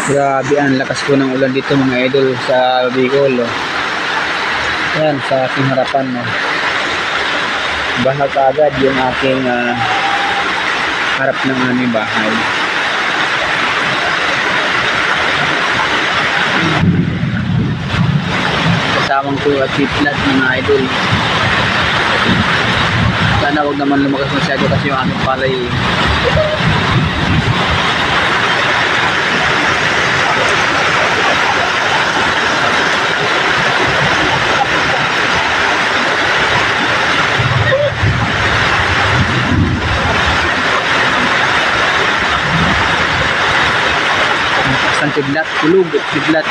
Grabe ang lakas po ng ulan dito mga idol sa Bicol. Oh. Yan sa aking harapan. Oh. Baha kaagad yung aking harap ng aming bahay. Kasamang ko at kidlat mga idol. Sana wag naman lumakas masyado kasi yung aming palay. Isang kidlat, tulog at kidlat.